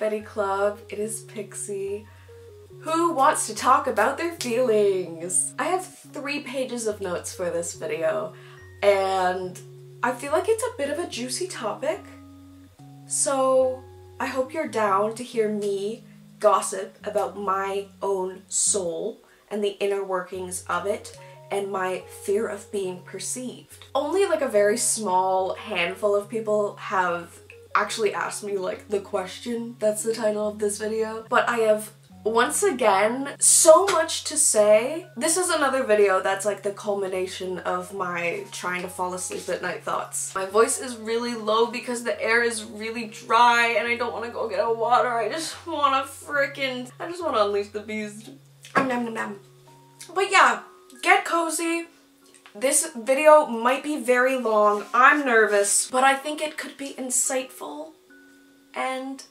Betty Club. It is Pixie. Who wants to talk about their feelings? I have 3 pages of notes for this video, and I feel like it's a bit of a juicy topic, so I hope you're down to hear me gossip about my own soul and the inner workings of it and my fear of being perceived. Only like a very small handful of people have actually asked me like the question that's the title of this video, but I have once again so much to say. This is another video that's like the culmination of my trying to fall asleep at night thoughts. My voice is really low because the air is really dry and I don't want to go get a water. I just want to unleash the beast. But yeah, get cozy. This video might be very long. I'm nervous, but I think it could be insightful and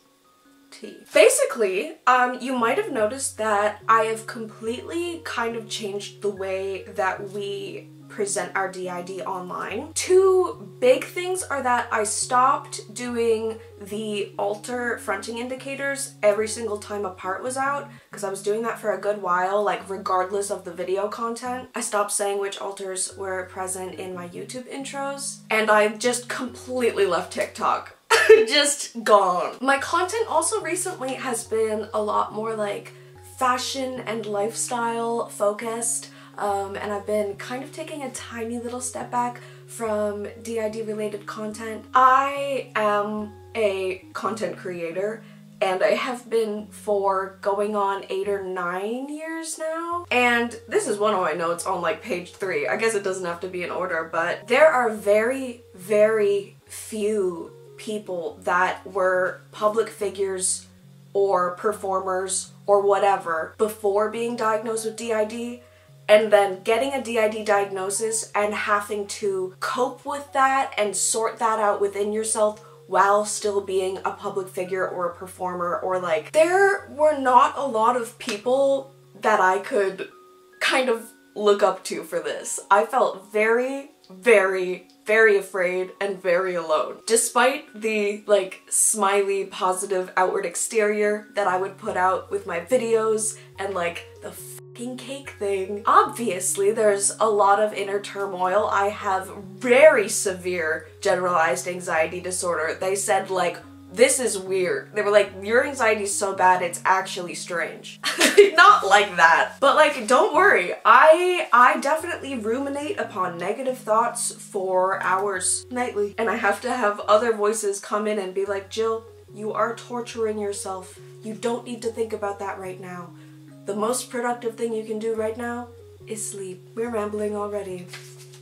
tea. Basically, you might have noticed that I have completely kind of changed the way that we present our DID online. 2 big things are that I stopped doing the altar fronting indicators every single time a part was out, because I was doing that for a good while, like regardless of the video content. I stopped saying which altars were present in my YouTube intros, and I just completely left TikTok. Just gone. My content also recently has been a lot more like fashion and lifestyle focused, and I've been kind of taking a tiny little step back from DID related content. I am a content creator, and I have been for going on 8 or 9 years now. And this is one of my notes on like page 3. I guess it doesn't have to be in order, but there are very, very few people that were public figures or performers or whatever before being diagnosed with DID, and then getting a DID diagnosis and having to cope with that and sort that out within yourself while still being a public figure or a performer, or like, there were not a lot of people that I could kind of look up to for this. I felt very, very, very afraid and very alone. Despite the like smiley, positive outward exterior that I would put out with my videos and like the fucking cake thing, obviously there's a lot of inner turmoil. I have very severe generalized anxiety disorder. They said like, this is weird. They were like, your anxiety is so bad it's actually strange. Not like that, but like, don't worry. I definitely ruminate upon negative thoughts for hours nightly, and I have to have other voices come in and be like, Jill, you are torturing yourself. You don't need to think about that right now. The most productive thing you can do right now is sleep. We're rambling already.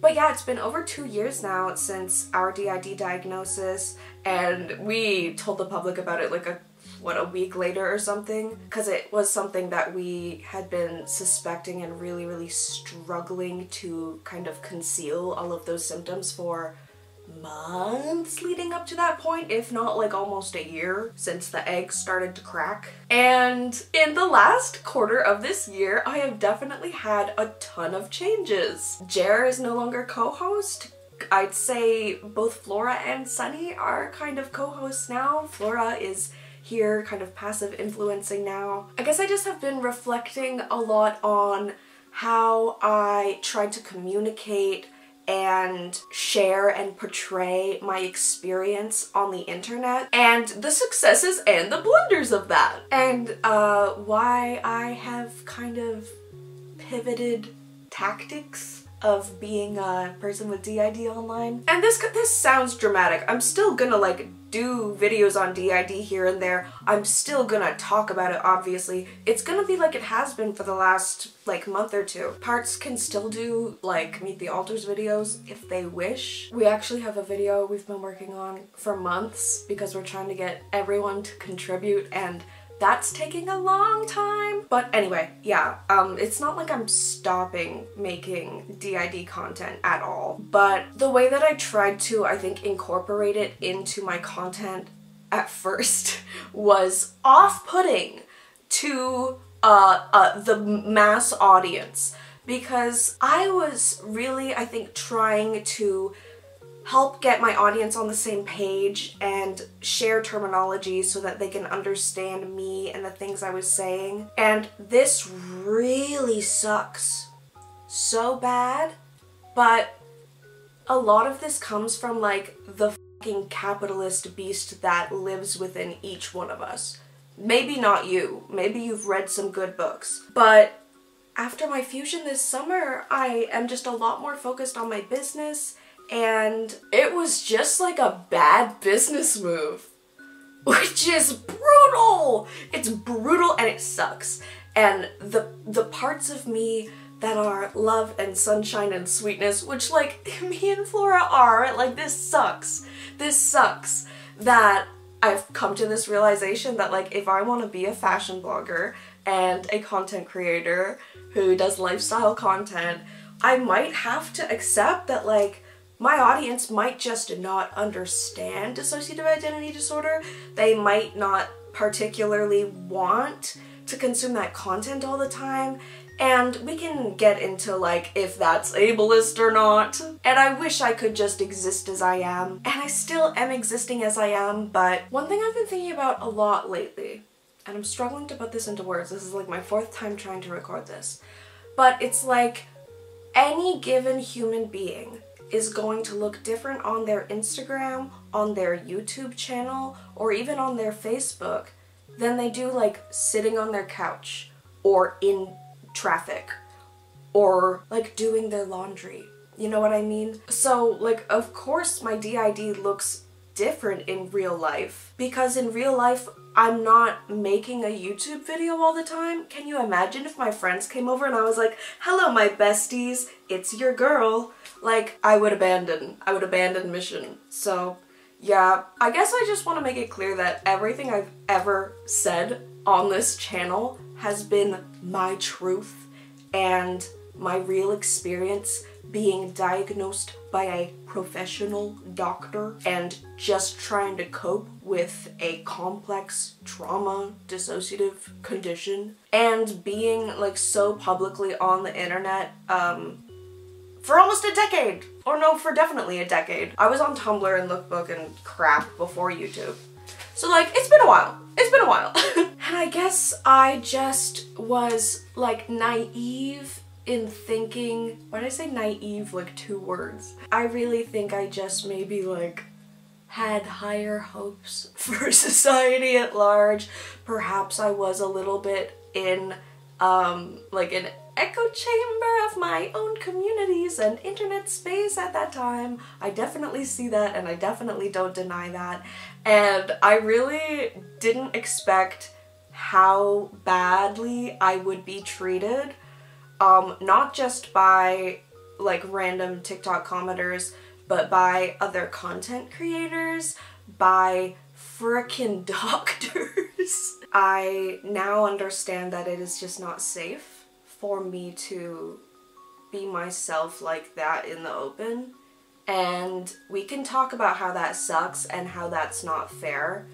But yeah, it's been over 2 years now since our DID diagnosis, and we told the public about it like a week later or something, because it was something that we had been suspecting and really, really struggling to kind of conceal all of those symptoms for months leading up to that point, if not like almost a year since the egg started to crack. And in the last quarter of this year, I have definitely had a ton of changes. Jer is no longer co-host. I'd say both Flora and Sunny are kind of co-hosts now. Flora is here kind of passive influencing now. I guess I just have been reflecting a lot on how I tried to communicate and share and portray my experience on the internet, and the successes and the blunders of that, and why I have kind of pivoted tactics of being a person with DID online. And this sounds dramatic. I'm still gonna like do videos on DID here and there. I'm still gonna talk about it, obviously. It's gonna be like it has been for the last like month or 2. Parts can still do like Meet the Altars videos if they wish. We actually have a video we've been working on for months because we're trying to get everyone to contribute, and that's taking a long time. But anyway, yeah, it's not like I'm stopping making DID content at all, but the way that I tried to, I think, incorporate it into my content at first was off-putting to the mass audience, because I was really, I think, trying to help get my audience on the same page and share terminology so that they can understand me and the things I was saying. And this really sucks so bad, but a lot of this comes from like the fucking capitalist beast that lives within each one of us. Maybe not you, maybe you've read some good books, but after my fusion this summer, I am just a lot more focused on my business, and it was just like a bad business move, which is brutal. It's brutal and it sucks. And the parts of me that are love and sunshine and sweetness, which like me and Flora are, like this sucks. This sucks that I've come to this realization that like if I want to be a fashion blogger and a content creator who does lifestyle content, I might have to accept that like my audience might just not understand dissociative identity disorder. They might not particularly want to consume that content all the time. And we can get into like if that's ableist or not. And I wish I could just exist as I am. And I still am existing as I am, but one thing I've been thinking about a lot lately, and I'm struggling to put this into words, this is like my 4th time trying to record this, but it's like any given human being is going to look different on their Instagram, on their YouTube channel, or even on their Facebook than they do like sitting on their couch or in traffic or like doing their laundry. You know what I mean? So like of course my DID looks different in real life because in real life I'm not making a YouTube video all the time. Can you imagine if my friends came over and I was like, hello my besties, it's your girl? Like I would abandon mission. So yeah, I guess I just want to make it clear that everything I've ever said on this channel has been my truth and my real experience being diagnosed by a professional doctor and just trying to cope with a complex trauma dissociative condition and being like so publicly on the internet for almost a decade, or no, for definitely a decade. I was on Tumblr and Lookbook and crap before YouTube. So like, it's been a while. It's been a while. And I guess I just was like naive in thinking, why did I say naive like 2 words? I really think I just maybe like had higher hopes for society at large. Perhaps I was a little bit in like an echo chamber of my own communities and internet space at that time. I definitely see that and I definitely don't deny that. And I really didn't expect how badly I would be treated. Not just by like random TikTok commenters, but by other content creators, by frickin' doctors. I now understand that it is just not safe for me to be myself like that in the open. And we can talk about how that sucks and how that's not fair,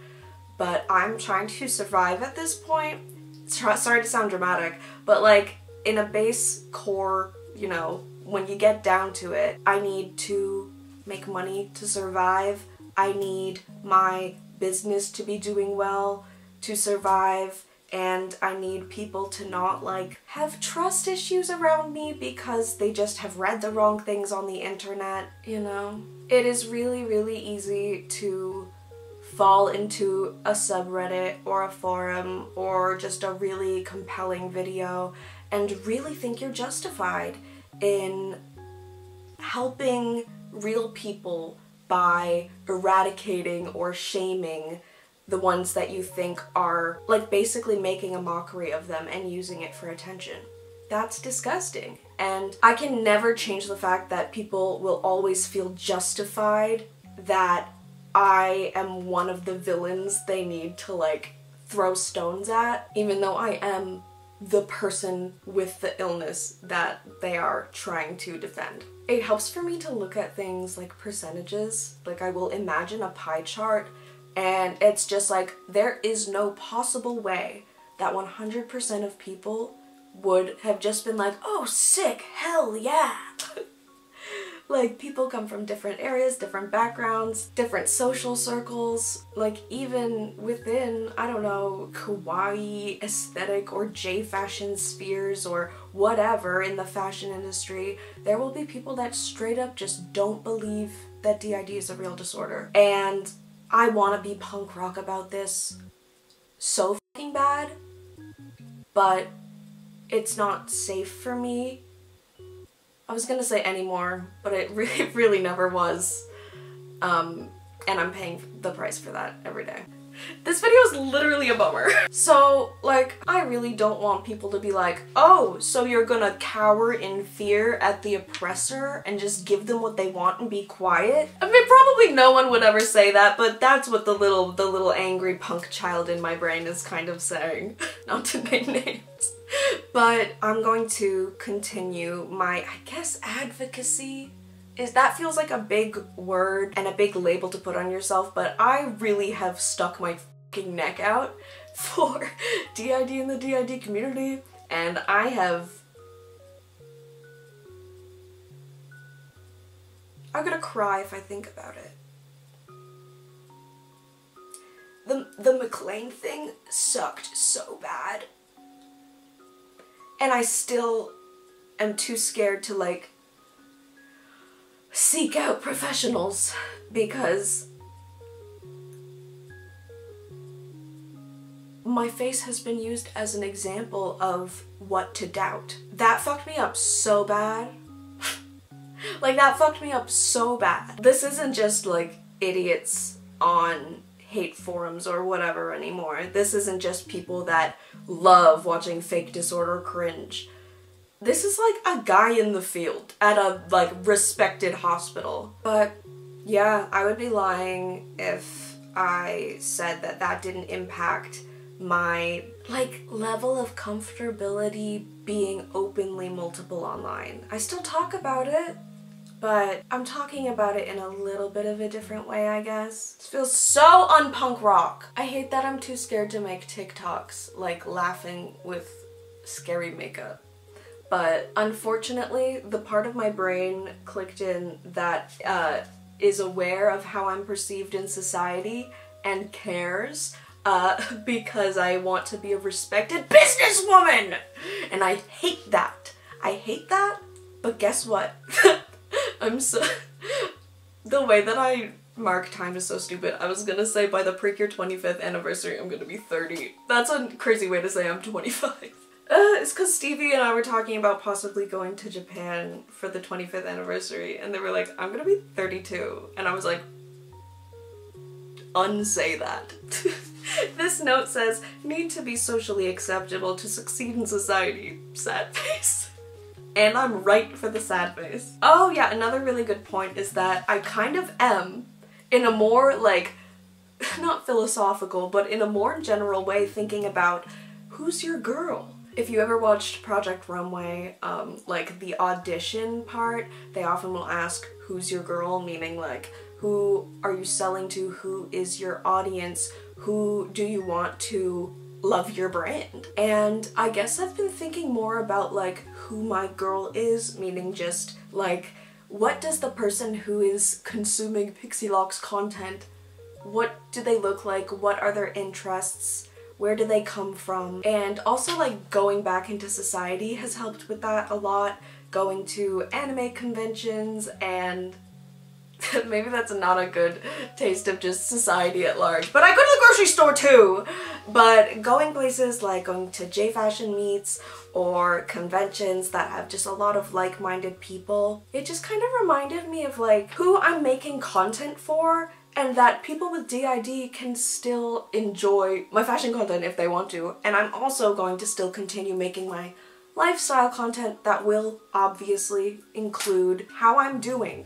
but I'm trying to survive at this point. Sorry to sound dramatic, but like in a base core, you know, when you get down to it, I need to make money to survive. I need my business to be doing well to survive, and I need people to not like have trust issues around me because they just have read the wrong things on the internet, you know? It is really, really easy to fall into a subreddit or a forum or just a really compelling video and really think you're justified in helping real people by eradicating or shaming the ones that you think are like basically making a mockery of them and using it for attention. That's disgusting. And I can never change the fact that people will always feel justified that I am one of the villains they need to like throw stones at, even though I am the person with the illness that they are trying to defend. It helps for me to look at things like percentages. Like I will imagine a pie chart and it's just like, there is no possible way that 100% of people would have just been like, oh sick, hell yeah. Like, people come from different areas, different backgrounds, different social circles. Like, even within, I don't know, kawaii aesthetic or J-fashion spheres or whatever in the fashion industry, there will be people that straight up just don't believe that DID is a real disorder. And I want to be punk rock about this so fucking bad, but it's not safe for me. I was gonna say anymore, but it really never was. And I'm paying the price for that every day. This video is literally a bummer. So, like, I really don't want people to be like, oh, so you're gonna cower in fear at the oppressor and just give them what they want and be quiet? I mean, probably no one would ever say that, but that's what the little angry punk child in my brain is kind of saying. Not to name names. But I'm going to continue my, I guess, advocacy. That feels like a big word and a big label to put on yourself, but I really have stuck my fucking neck out for DID in the DID community, and I'm gonna cry if I think about it. The McLean thing sucked so bad. And I still am too scared to, like, seek out professionals because my face has been used as an example of what to doubt. That fucked me up so bad. Like, that fucked me up so bad. This isn't just, like, idiots on hate forums or whatever anymore. This isn't just people that love watching fake disorder cringe. This is like a guy in the field at a, like, respected hospital. But yeah, I would be lying if I said that that didn't impact my, like, level of comfortability being openly multiple online. I still talk about it, but I'm talking about it in a little bit of a different way, I guess. It feels so un-punk rock. I hate that I'm too scared to make TikToks, like, laughing with scary makeup. But unfortunately, the part of my brain clicked in that is aware of how I'm perceived in society and cares because I want to be a respected businesswoman! And I hate that. I hate that, but guess what? The way that I mark time is so stupid. I was gonna say by the Precure 25th anniversary I'm gonna be 30. That's a crazy way to say I'm 25. It's because Stevie and I were talking about possibly going to Japan for the 25th anniversary, and they were like, I'm gonna be 32. And I was like, unsay that. This note says, need to be socially acceptable to succeed in society. Sad face. And I'm right for the sad face. Oh yeah, another really good point is that I kind of am, in a more, like, not philosophical, but in a more general way, thinking about who's your girl? If you ever watched Project Runway, like the audition part, they often will ask, who's your girl? Meaning, like, who are you selling to? Who is your audience? Who do you want to love your brand? And I guess I've been thinking more about, like, who my girl is, meaning just, like, what does the person who is consuming Pixie Locks content, what do they look like? What are their interests? Where do they come from? And also, like, going back into society has helped with that a lot. Going to anime conventions, and maybe that's not a good taste of just society at large, but I go to the grocery store too! But going places like going to J-fashion meets or conventions that have just a lot of like-minded people, it just kind of reminded me of, like, who I'm making content for, and that people with DID can still enjoy my fashion content if they want to. And I'm also going to still continue making my lifestyle content that will obviously include how I'm doing,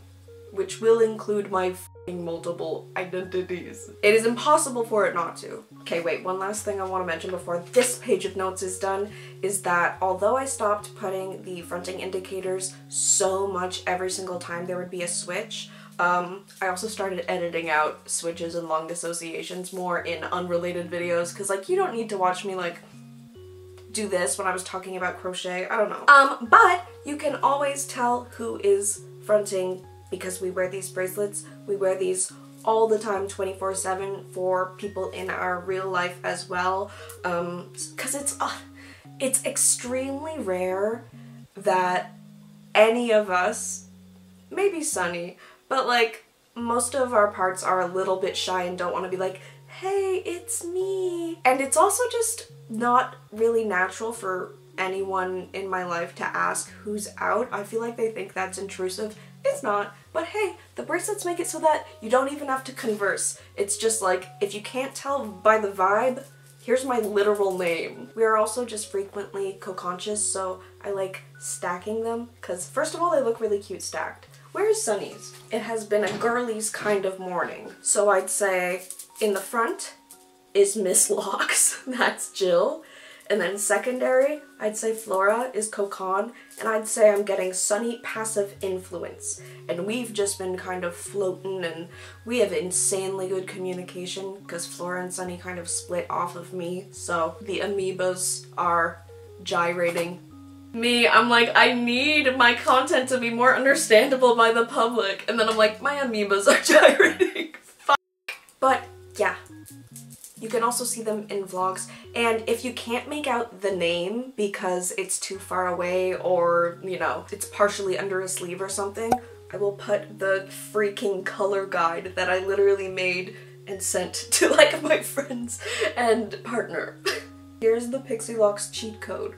which will include my f***ing multiple identities. It is impossible for it not to. Okay, wait, one last thing I want to mention before this page of notes is done is that although I stopped putting the fronting indicators so much every single time there would be a switch, I also started editing out switches and long dissociations more in unrelated videos, because, like, you don't need to watch me, like, do this when I was talking about crochet. I don't know. But you can always tell who is fronting because we wear these bracelets. We wear these all the time, 24/7, for people in our real life as well. Because it's extremely rare that any of us, maybe Sunny, but like most of our parts are a little bit shy and don't want to be like, hey, it's me. And it's also just not really natural for anyone in my life to ask who's out. I feel like they think that's intrusive. It's not, but hey, the bracelets make it so that you don't even have to converse. It's just like, if you can't tell by the vibe, here's my literal name. We are also just frequently co-conscious, so I like stacking them, because first of all, they look really cute stacked. Where's Sunny's? It has been a girlies kind of morning. So I'd say in the front is Miss Locks, that's Jill. And then secondary, I'd say Flora is Kokon, and I'd say I'm getting Sunny passive influence. And we've just been kind of floating, and we have insanely good communication because Flora and Sunny kind of split off of me, so the amoebas are gyrating. Me, I'm like, I need my content to be more understandable by the public, and then I'm like, my amoebas are gyrating. Fuck. But yeah. You can also see them in vlogs, and if you can't make out the name because it's too far away or, you know, it's partially under a sleeve or something, I will put the freaking color guide that I literally made and sent to like my friends and partner. Here's the Pixie Locks cheat code.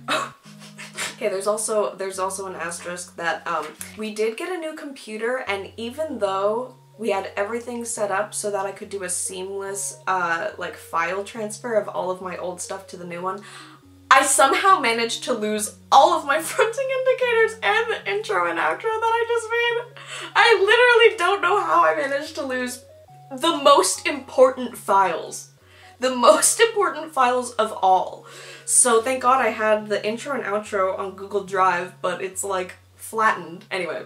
Okay, there's also an asterisk that we did get a new computer, and even though we had everything set up so that I could do a seamless like file transfer of all of my old stuff to the new one, I somehow managed to lose all of my fronting indicators and the intro and outro that I just made. I literally don't know how I managed to lose the most important files. The most important files of all. So thank God I had the intro and outro on Google Drive, but it's like flattened. Anyway.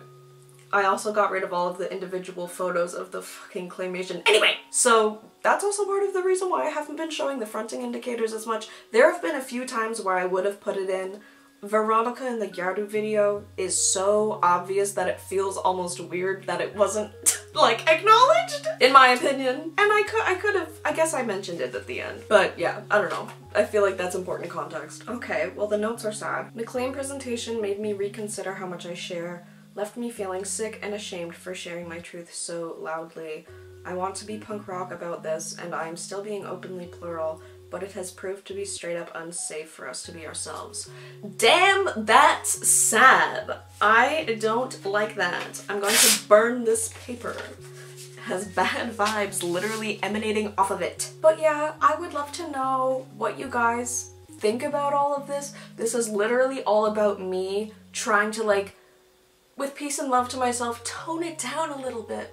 I also got rid of all of the individual photos of the fucking claymation. Anyway, so that's also part of the reason why I haven't been showing the fronting indicators as much. There have been a few times where I would have put it in. Veronica in the Gyaru video is so obvious that it feels almost weird that it wasn't like acknowledged, in my opinion. And I could have, I guess I mentioned it at the end. But yeah, I don't know. I feel like that's important context. Okay, well the notes are sad. McLean presentation made me reconsider how much I share. Left me feeling sick and ashamed for sharing my truth so loudly. I want to be punk rock about this, and I am still being openly plural, but it has proved to be straight up unsafe for us to be ourselves. Damn, that's sad. I don't like that. I'm going to burn this paper. It has bad vibes literally emanating off of it. But yeah, I would love to know what you guys think about all of this. This is literally all about me trying to, like, with peace and love to myself, tone it down a little bit.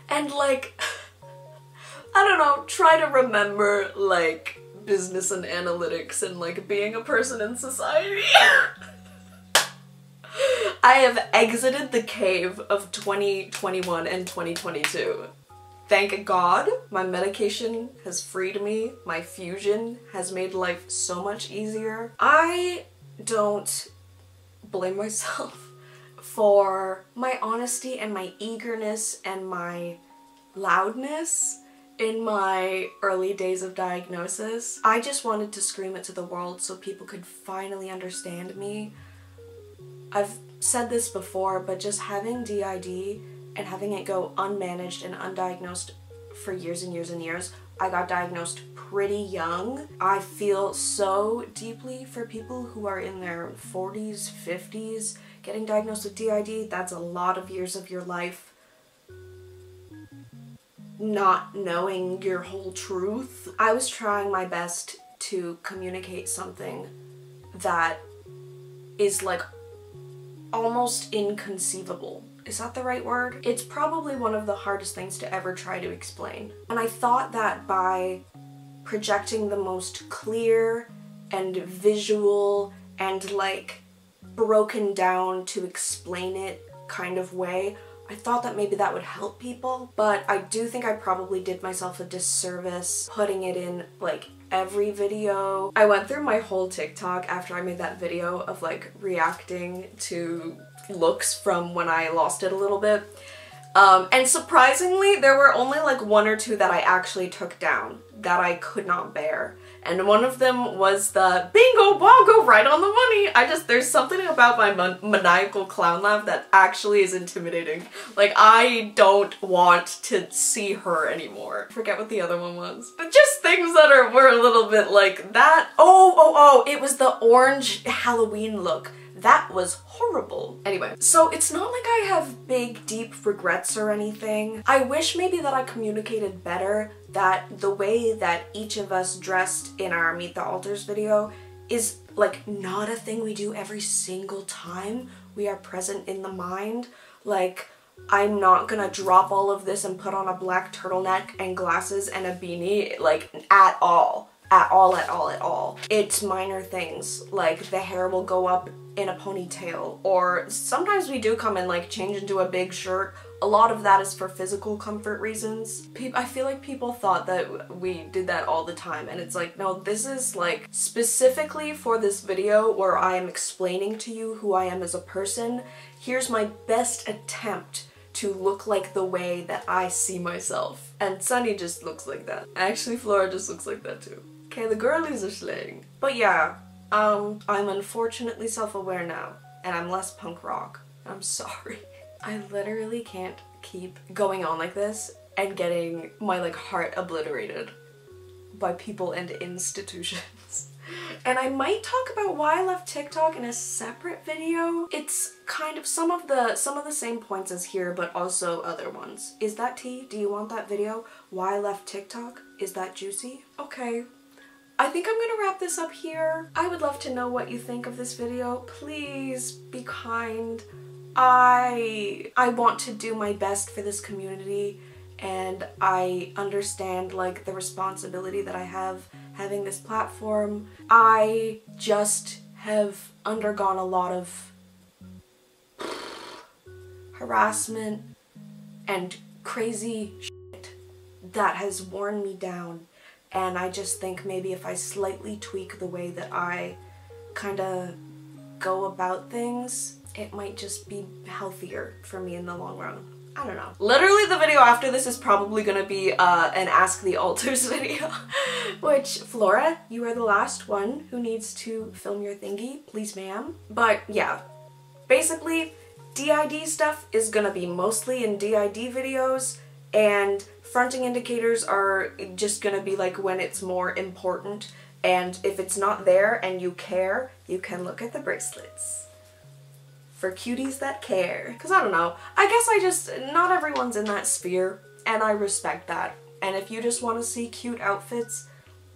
And like, I don't know, try to remember like business and analytics and like being a person in society. I have exited the cave of 2021 and 2022. Thank God, my medication has freed me. My fusion has made life so much easier. I don't blame myself for my honesty and my eagerness and my loudness in my early days of diagnosis. I just wanted to scream it to the world so people could finally understand me. I've said this before, but just having DID and having it go unmanaged and undiagnosed for years and years and years, I got diagnosed pretty young. I feel so deeply for people who are in their 40s, 50s, getting diagnosed with DID. That's a lot of years of your life not knowing your whole truth. I was trying my best to communicate something that is like almost inconceivable. Is that the right word? It's probably one of the hardest things to ever try to explain. And I thought that by projecting the most clear and visual and like broken down to explain it kind of way, I thought that maybe that would help people, but I do think I probably did myself a disservice putting it in like every video. I went through my whole TikTok after I made that video of like reacting to looks from when I lost it a little bit. And surprisingly, there were only like 1 or 2 that I actually took down that I could not bear. And one of them was the bingo bongo right on the money. There's something about my maniacal clown laugh that actually is intimidating. Like, I don't want to see her anymore. Forget what the other one was. But just things that were a little bit like that. Oh, it was the orange Halloween look. That was horrible. Anyway, so it's not like I have big, deep regrets or anything. I wish maybe that I communicated better that the way that each of us dressed in our Meet the Alters video is like not a thing we do every single time we are present in the mind. Like, I'm not gonna drop all of this and put on a black turtleneck and glasses and a beanie, like, at all. At all. It's minor things, like the hair will go up in a ponytail, or sometimes we do come and like change into a big shirt. A lot of that is for physical comfort reasons. I feel like people thought that we did that all the time, and it's like, no, this is like specifically for this video where I am explaining to you who I am as a person. Here's my best attempt to look like the way that I see myself. And Sunny just looks like that. Actually, Flora just looks like that too. Okay, the girlies are slaying. But yeah, I'm unfortunately self-aware now, and I'm less punk rock. I'm sorry. I literally can't keep going on like this and getting my like heart obliterated by people and institutions. And I might talk about why I left TikTok in a separate video. It's kind of some of the same points as here, but also other ones. Is that tea? Do you want that video? Why I left TikTok? Is that juicy? Okay. I think I'm gonna wrap this up here. I would love to know what you think of this video. Please be kind. I want to do my best for this community, and I understand like the responsibility that I have having this platform. I just have undergone a lot of harassment and crazy shit that has worn me down. And I just think maybe if I slightly tweak the way that I kind of go about things, it might just be healthier for me in the long run. I don't know. Literally the video after this is probably gonna be an Ask the Alters video. Which, Flora, you are the last one who needs to film your thingy. Please, ma'am. But yeah, basically, DID stuff is gonna be mostly in DID videos, and fronting indicators are just gonna be like when it's more important, and if it's not there and you care, you can look at the bracelets. For cuties that care. Because I don't know, I guess not everyone's in that sphere, and I respect that. And if you just want to see cute outfits,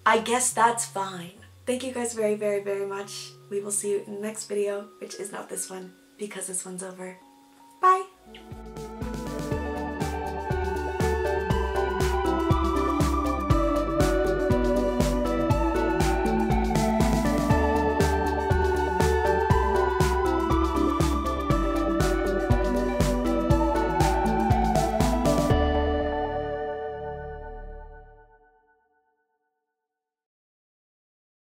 I guess that's fine. Thank you guys very, very, very much. We will see you in the next video, which is not this one, because this one's over. Bye!